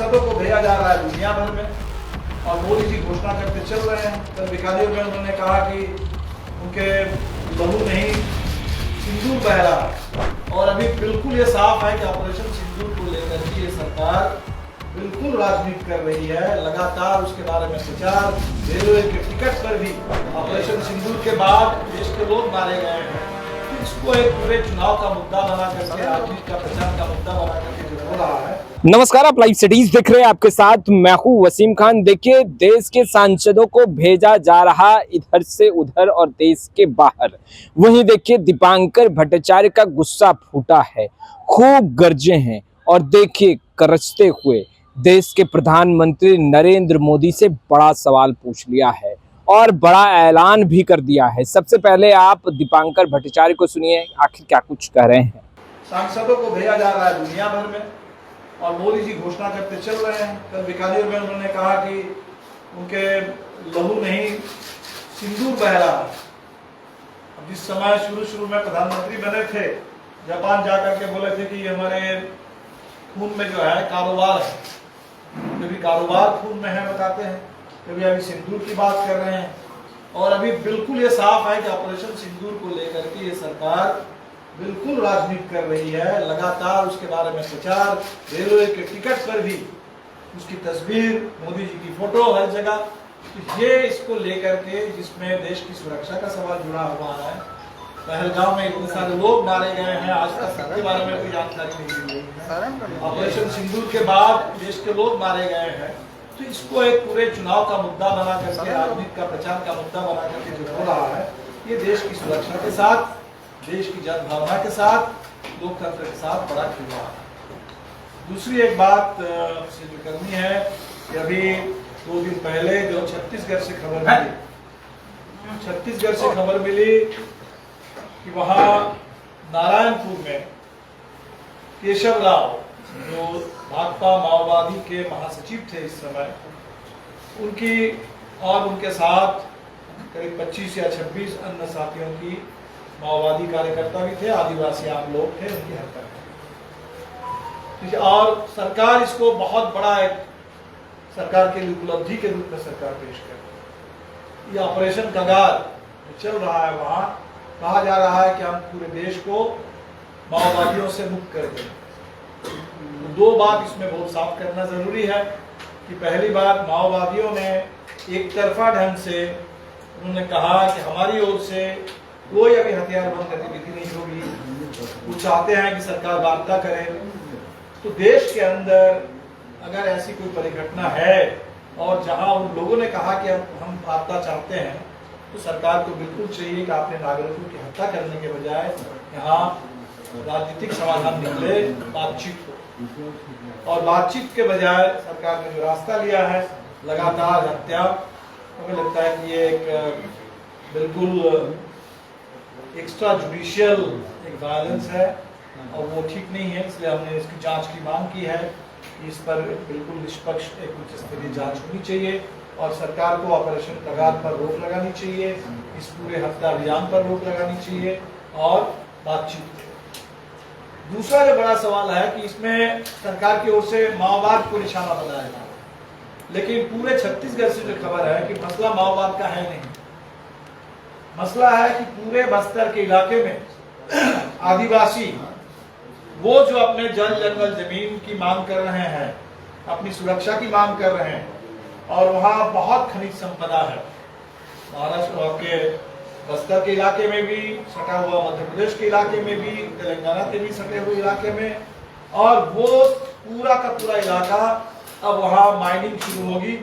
सांसदों को भेजा जा रहा है दुनिया भर में और मोदी जी घोषणा करके चल रहे हैं। कल बीकानेर में उन्होंने कहा कि उनके लहू नहीं सिंदूर बह रहा है और अभी बिल्कुल ये साफ है कि ऑपरेशन सिंदूर को लेकर के ये सरकार बिल्कुल राजनीति कर रही है। लगातार उसके बारे में प्रचार, रेलवे के टिकट पर भी ऑपरेशन सिंदूर के बाद देश के लोग मारे गए हैं। इसको एक पूरे चुनाव का मुद्दा बना करके, राजनीति का प्रचार का मुद्दा बना करके जो हो रहा है। नमस्कार, आप लाइव सिटीज देख रहे हैं। आपके साथ मैं हूं वसीम खान। देखिए, देश के सांसदों को भेजा जा रहा इधर से उधर और देश के बाहर। वहीं देखिए, दीपांकर भट्टाचार्य का गुस्सा फूटा है, खूब गरजे हैं और देखिए गरजते हुए देश के प्रधानमंत्री नरेंद्र मोदी से बड़ा सवाल पूछ लिया है और बड़ा ऐलान भी कर दिया है। सबसे पहले आप दीपांकर भट्टाचार्य को सुनिए, आखिर क्या कुछ कह रहे हैं। सांसदों को भेजा जा रहा है दुनिया भर में और मोदी जी घोषणा करते चल रहे हैं। कल बीकानेर में उन्होंने कहा कि उनके लहू नहीं सिंदूर बह रहा है। अब जिस समय शुरू में प्रधानमंत्री बने थे, जापान जाकर के बोले थे कि हमारे खून में जो है कारोबार है, कभी कारोबार खून में है बताते हैं, कभी अभी सिंदूर की बात कर रहे हैं। और अभी बिल्कुल ये साफ है कि ऑपरेशन सिंदूर को लेकर के ये सरकार बिल्कुल राजनीति कर रही है। लगातार उसके बारे में प्रचार, रेलवे के टिकट पर भी उसकी तस्वीर, मोदी जी की फोटो हर जगह। तो ये इसको लेकर के, जिसमें देश की सुरक्षा का सवाल जुड़ा हुआ है। पहलगाम में इतने सारे लोग मारे गए हैं, आज तक सबके बारे में कोई जानकारी नहीं मिली है। ऑपरेशन सिंदूर के बाद देश के लोग मारे गए हैं। तो इसको एक पूरे चुनाव का मुद्दा बना करके, राजनीति का प्रचार का मुद्दा बना करके जो हो रहा है, ये देश की सुरक्षा के साथ, देश की जनभावना के साथ, लोकतंत्र के साथ बड़ा खिलवाड़ है। दूसरी एक बात से जो करनी है कि अभी 2 दिन पहले जो छत्तीसगढ़ से खबर मिली कि वहां नारायणपुर में केशव राव, जो भाकपा माओवादी के महासचिव थे इस समय, उनकी और उनके साथ करीब 25 या 26 अन्य साथियों की, माओवादी कार्यकर्ता भी थे, आदिवासी आम लोग थे, उनकी हत्या की। और सरकार इसको बहुत बड़ा एक सरकार के लिए उपलब्धि के रूप में सरकार पेश कर रही है। ये ऑपरेशन कगार चल रहा है, वहां कहा जा रहा है कि हम पूरे देश को माओवादियों से मुक्त कर दें। तो 2 बात इसमें बहुत साफ करना जरूरी है कि पहली बात, माओवादियों ने एक तरफा ढंग से उन्होंने कहा कि हमारी ओर से कोई अभी हथियारबंद गतिविधि नहीं होगी। वो चाहते हैं कि सरकार वार्ता करे। तो देश के अंदर अगर ऐसी कोई परिघटना है और जहां उन लोगों ने कहा कि हम वार्ता चाहते हैं, तो सरकार को बिल्कुल चाहिए कि अपने नागरिकों की हत्या करने के बजाय यहाँ राजनीतिक समाधान निकले, बातचीत हो। और बातचीत के बजाय सरकार ने जो रास्ता लिया है, लगातार हत्या, हमें लगता है कि ये एक बिल्कुल एक्स्ट्रा जुडिशियल एक वायलेंस है और वो ठीक नहीं है। इसलिए हमने इसकी जांच की मांग की है कि इस पर बिल्कुल निष्पक्ष एक उच्च स्तरीय जांच होनी चाहिए और सरकार को ऑपरेशन कगार पर रोक लगानी चाहिए, इस पूरे हत्या अभियान पर रोक लगानी चाहिए और बातचीत। दूसरा जो बड़ा सवाल है कि इसमें सरकार की ओर से माओवाद को निशाना बनाया जा रहा है, लेकिन पूरे छत्तीसगढ़ से जो खबर है कि मसला माओवाद का है नहीं। मसला है कि पूरे बस्तर के इलाके में आदिवासी, वो जो अपने जल जंगल जमीन की मांग कर रहे हैं, अपनी सुरक्षा की मांग कर रहे हैं, और वहां बहुत खनिज संपदा है। महाराष्ट्र के बस्तर के इलाके में भी सटा हुआ, मध्य प्रदेश के इलाके में भी, तेलंगाना के भी सटे हुए इलाके में, और वो पूरा का पूरा इलाका अब वहां माइनिंग शुरू होगी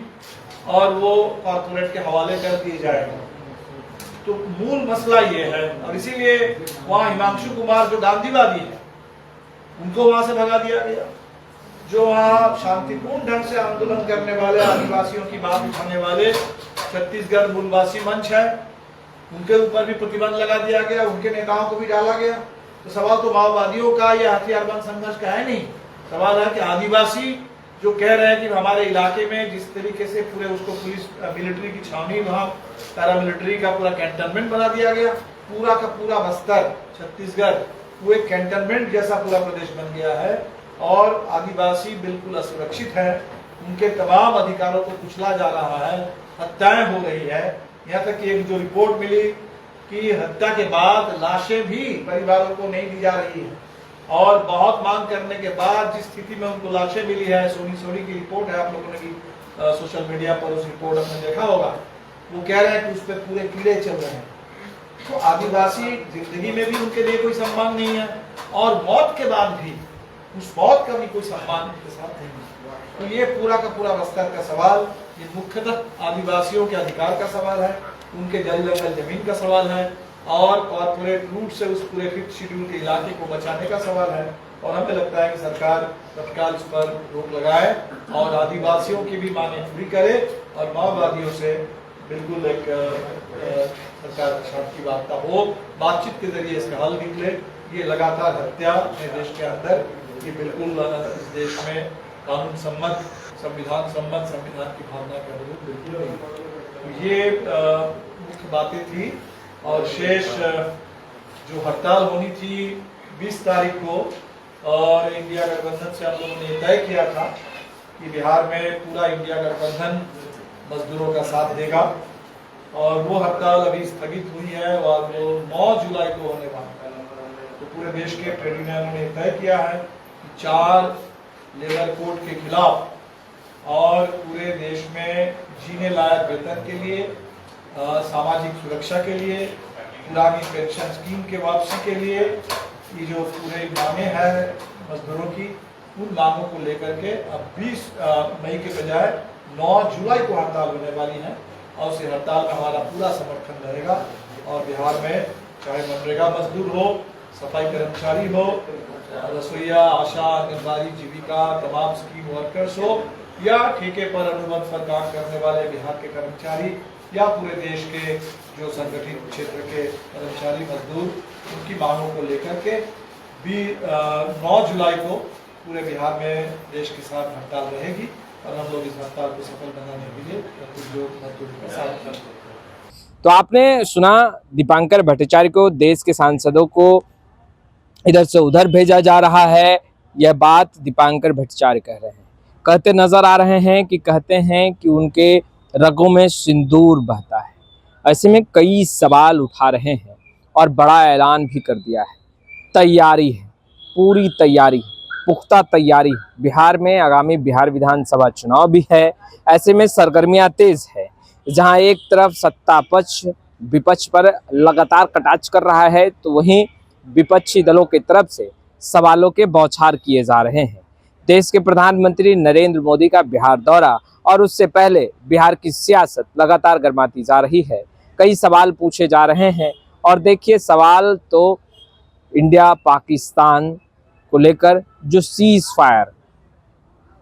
और वो कॉर्पोरेट के हवाले कर दिए जाएंगे। तो मूल मसला ये है और इसीलिए वहां हिमांशु कुमार जो गांधीवादी है, उनको वहां से भगा दिया गया। जो वहां शांतिपूर्ण ढंग से आंदोलन करने वाले, आदिवासियों की बात उठाने वाले छत्तीसगढ़ मूलवासी मंच है, उनके ऊपर भी प्रतिबंध लगा दिया गया, उनके नेताओं को भी डाला गया। तो सवाल तो माओवादियों का या हथियारबंद संघर्ष का है नहीं, सवाल है कि आदिवासी जो कह रहे हैं कि हमारे इलाके में जिस तरीके से पूरे उसको पुलिस मिलिट्री की छावनी, वहां पैरामिलिट्री का पूरा कैंटनमेंट बना दिया गया, पूरा का पूरा बस्तर छत्तीसगढ़ वो एक कैंटनमेंट जैसा पूरा प्रदेश बन गया है। और आदिवासी बिल्कुल असुरक्षित है, उनके तमाम अधिकारों को कुचला जा रहा है, हत्याएं हो रही है। यहाँ तक कि एक जो रिपोर्ट मिली कि हत्या के बाद लाशें भी परिवारों को नहीं दी जा रही है, और बहुत मांग करने के बाद जिस स्थिति में उनको लाशें मिली है, सोनी की रिपोर्ट है, आप लोगों ने भी सोशल मीडिया पर उस रिपोर्ट अपने देखा होगा। वो कह रहे हैं कि उस पर पूरे कीड़े चल रहे हैं। तो आदिवासी जिंदगी में भी उनके लिए कोई सम्मान नहीं है, और मौत के बाद भी उस मौत का भी कोई सम्मान उनके साथ नहीं है। तो ये पूरा का पूरा बस्तर का सवाल ये मुख्यतः आदिवासियों के अधिकार का सवाल है, उनके जल जंगल जमीन का सवाल है, और कॉर्पोरेट रूट से उस पूरे 5th शेड्यूल के इलाके को बचाने का सवाल है। और हमें लगता है कि सरकार तत्काल इस पर रोक लगाए और आदिवासियों की भी मांगें पूरी करे, और माओवादियों से बिल्कुल एक सरकार के साथ की वार्ता हो, बातचीत के जरिए इसका हल निकले। ये लगातार हत्या अपने देश के अंदर ये बिल्कुल इस देश में कानून सम्मत, संविधान सम्मत, संविधान की भावना के अनुरूप बिल्कुल नहीं। तो ये मुख्य बातें थी। और शेष जो हड़ताल होनी थी 20 तारीख को, और इंडिया गठबंधन से हम लोगों ने तय किया था कि बिहार में पूरा इंडिया गठबंधन मजदूरों का साथ देगा, और वो हड़ताल अभी स्थगित हुई है और वो 9 जुलाई को होने वाला है। तो पूरे देश के ट्रेड यूनियनों ने तय किया है कि 4 लेबर कोड के खिलाफ और पूरे देश में जीने लायक वेतन के लिए, सामाजिक सुरक्षा के लिए, पुरानी पेंशन स्कीम के वापसी के लिए, ये जो पूरे मांगे हैं मजदूरों की, उन मांगों को लेकर के अब 20 मई के बजाय 9 जुलाई को हड़ताल होने वाली है, और उस हड़ताल में हमारा पूरा समर्थन रहेगा। और बिहार में चाहे मनरेगा मजदूर हो, सफाई कर्मचारी हो, रसोईया, आशा, आंगनबाड़ी, जीविका, तमाम स्कीम वर्कर्स हो, या ठेके पर अनुबंध पर काम करने वाले बिहार के कर्मचारी, या पूरे देश के जो संगठित क्षेत्र के कर्मचारी मजदूर, उनकी मांगों को लेकर के भी 9 जुलाई को पूरे बिहार में देश के साथ हड़ताल रहेगी, और हम लोग इस हड़ताल को सफल बनाने के लिए मजदूरों का साथ करते हैं। तो आपने सुना दीपांकर भट्टाचार्य को देश के सांसदों को इधर से उधर भेजा जा रहा है। यह बात दीपांकर भट्टाचार्य कह रहे हैं, कहते नजर आ रहे हैं कि कहते हैं कि उनके रगों में सिंदूर बहता है। ऐसे में कई सवाल उठा रहे हैं और बड़ा ऐलान भी कर दिया है। तैयारी है, पूरी तैयारी, पुख्ता तैयारी। बिहार में आगामी बिहार विधानसभा चुनाव भी है। ऐसे में सरगर्मियां तेज है, जहां एक तरफ सत्ता पक्ष विपक्ष पर लगातार कटाक्ष कर रहा है, तो वहीं विपक्षी दलों की तरफ से सवालों के बौछार किए जा रहे हैं। देश के प्रधानमंत्री नरेंद्र मोदी का बिहार दौरा और उससे पहले बिहार की सियासत लगातार गर्माती जा रही है। कई सवाल पूछे जा रहे हैं, और देखिए सवाल तो इंडिया पाकिस्तान को लेकर, जो सीज फायर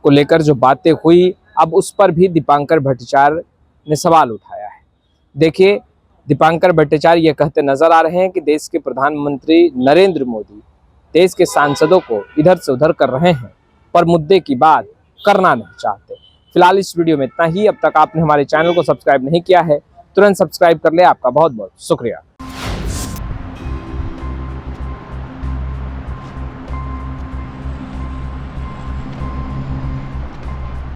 को लेकर जो बातें हुई, अब उस पर भी दीपांकर भट्टाचार्य ने सवाल उठाया है। देखिए दीपांकर भट्टाचार्य ये कहते नजर आ रहे हैं कि देश के प्रधानमंत्री नरेंद्र मोदी देश के सांसदों को इधर से उधर कर रहे हैं, पर मुद्दे की बात करना नहीं चाहते। फिलहाल इस वीडियो में इतना ही। अब तक आपने हमारे चैनल को सब्सक्राइब नहीं किया है, तुरंत सब्सक्राइब कर ले। आपका बहुत बहुत शुक्रिया।